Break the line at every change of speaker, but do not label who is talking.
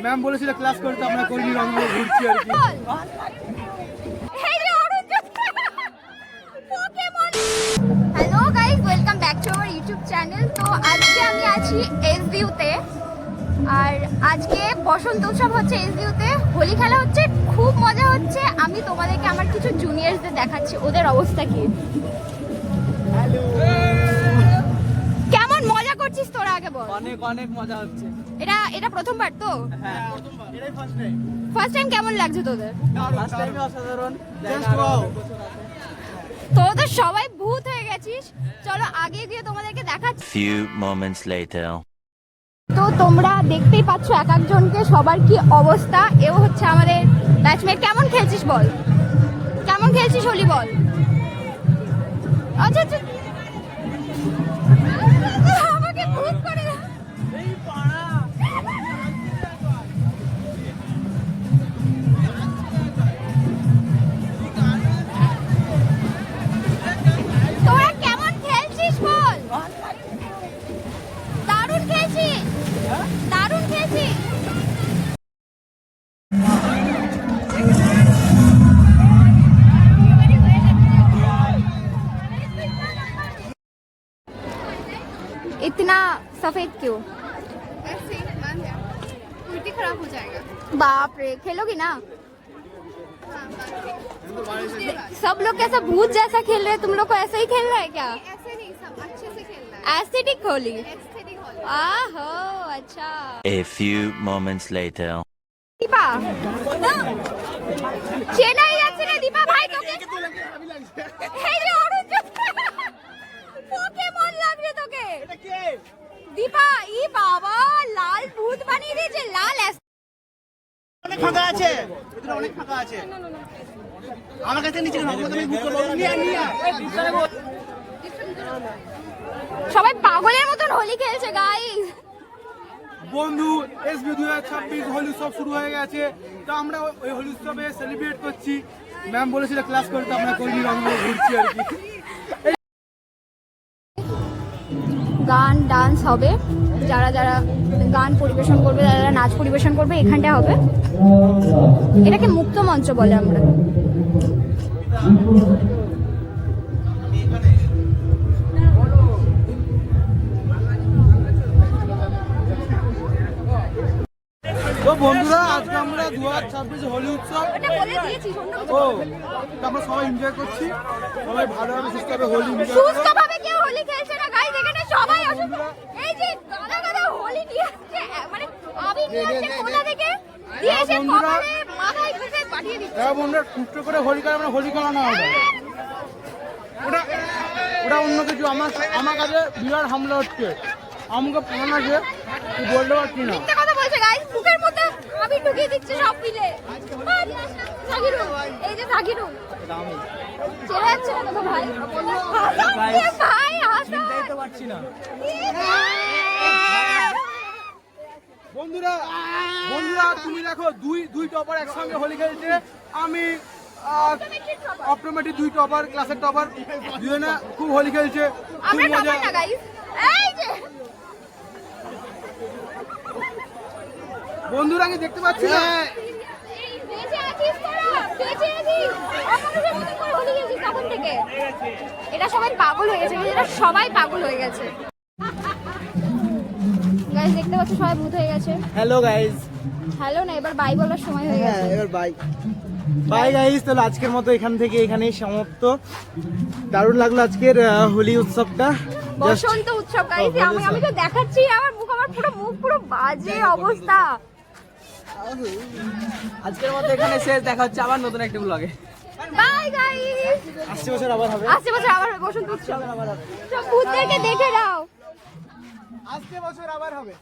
Ma'am বলেছিল class করতে, আমরা করিনি, রংগুলো ঘুরছি আর কি।
Hello guys, welcome back to our YouTube channel. তো আজকে আমি আছি এসভিউতে, আর আজকে বসন্ত উৎসব হচ্ছে এসভিউতে, হোলি খেলা হচ্ছে, খুব মজা হচ্ছে। আমি তোমাদেরকে আমার কিছু জুনিয়রসদের দেখাচ্ছি ওদের অবস্থা কি। কেমন মজা করছিস তোরা, আগে বল।
অনেক অনেক মজা হচ্ছে।
এটা প্রথমবার তো?
হ্যাঁ, এটাই ফার্স্ট টাইম।
ফার্স্ট টাইম কেমন লাগছে তোদের?
ফার্স্ট টাইমে অসাধারণ।
তোদের সবাই ভূত হয়ে গেছিস, চলো আগে গিয়ে তোমাদেরকে দেখাচ্ছি।
Few moments later.
তো তোমরা দেখতেই পাচ্ছ এক একজনকে, সবার কি অবস্থা। এও হচ্ছে আমাদের ব্যাচমেট। কেমন খেলছিস বল, কেমন খেলছিস হোলি বল। আচ্ছা আচ্ছা, আমাকে ভূত করে দাও। তোরা কেমন খেলছিস বল। দারুণ খেলছিস, দারুণ খেলছিস। इतना सफेद क्यों?
ऐसे ही बंद है, उल्टी खराब हो जाएगा।
बाप रे, खेलोगी ना?
हाँ, बंद है।
सब लोग कैसा भूत जैसा खेल रहे हैं, तुम लोग को ऐसा ही खेलना है क्या?
ऐसे नहीं, सब अच्छे से खेलना है।
एस्थेटिक होली।
एस्थेटिक होली।
आहो, अच्छा।
A few moments later.
Deepa চেনাই যাচ্ছে না। দীপা ভাই তোকে এই যে অরুণ পোকেমন লাগছে তোকে।
এটা কে?
দীপা, ই বাবা, লাল ভূত বানিয়ে দিয়েছে। লাল
অনেক ফাঁকা আছে, ভিতরে অনেক ফাঁকা আছে। আমার কাছে নিচে কেন? আমি বুক করব। নিয়ে নিয়ে
সবাই পাগলের মতন হোলি খেলছে গাইস।
বন্ধু, এসবি 2026 হোলি উৎসব শুরু হয়ে গেছে, তো আমরা ওই হোলি উৎসবে সেলিব্রেট করছি। ম্যাম বলেছিল ক্লাস করতে, আমরা করিনি, রংগুলো ঘুরছি আর কি।
গান ডান্স হবে, যারা যারা গান পরিবেশন করবে, যারা যারা নাচ পরিবেশন করবে, এখানটা হবে। এটাকে মুক্ত মঞ্চ বলে আমরা।
তো বন্ধুরা, আজকে আমরা 2026 হোলি উৎসব,
এটা বলে দিয়েছি, শোনো।
ও তো আমরা সবাই এনজয় করছি, সবাই ভালোভাবে সুস্থভাবে হোলি এনজয় করছি।
সুস্থভাবে কেউ হোলি খেলছে না গাইস, এখানে সবাই অসুস্থ। এই যে গাদা গাদা হোলি নিয়ে আসছে, মানে আবি নিয়ে আসছে কোথা থেকে দিয়েছে,
বন্ধুরা,
কপালে মাথায় ঘুষে পাঠিয়ে দিচ্ছে।
হ্যাঁ বন্ধুরা, সুস্থ করে হোলি খেলা, আমরা হোলি খেলা না ওটা ওটা ওটা অন্য কিছু। আমার কাছে বিরাট হামলা হচ্ছে, আমাকে প্রমাণ আছে, তুই বলতে পারছি না।
মিথ্যে কথা বলছে গাইস, বুকের মধ্যে আবি ঢুকিয়ে দিচ্ছে সব মিলে। সাকিরু, এই যে সাকিরু চেনা যাচ্ছে না তোকে ভাই। ভাই হাসা
তো পারছি না।
বন্ধুরা বন্ধুরা, তুমি দেখো, দুই টপার একসঙ্গে হোলি খেলছে। আমি অটোমেটিক 2 টপার, ক্লাসের টপার, দুজনে খুব হোলি খেলছে, খুব
আমরা
মজা।
টপার না গাইস। এই যে
বন্ধুরা, আমি দেখতে পাচ্ছি না।
এই বেঁচে আছিস তোরা, বেঁচে আছিস। অমানুষের মতো করে হোলি খেলছিস তখন থেকে। এটা সবাই পাগল হয়ে গেছে, এটা সবাই পাগল হয়ে গেছে গাইস। দেখতে পাচ্ছ সবাই ভূত হয়ে গেছে।
Hello guys.
হ্যালো না, এবার বাই বলার সময় হয়ে
হ্যাঁ,
গেছে।
এবার বাই বাই গাইস। তাহলে আজকের মতো এখান থেকে এখানেই সমাপ্ত। দারুণ লাগলো আজকের হোলি উৎসবটা।
বসন্ত উৎসব গাইস। আমি তো দেখাচ্ছি, আমার মুখ পুরো বাজে অবস্থা।
আজকের মতো এখানে শেষ, দেখা হচ্ছে আবার নতুন একটা ব্লগে।
Bye guys.
আসছে বছর আবার হবে।
আসছে বছর আবার হবে বসন্ত উৎসব। সব ভূতদেরকে দেখে নাও।
আজকে বছর আবার হবে।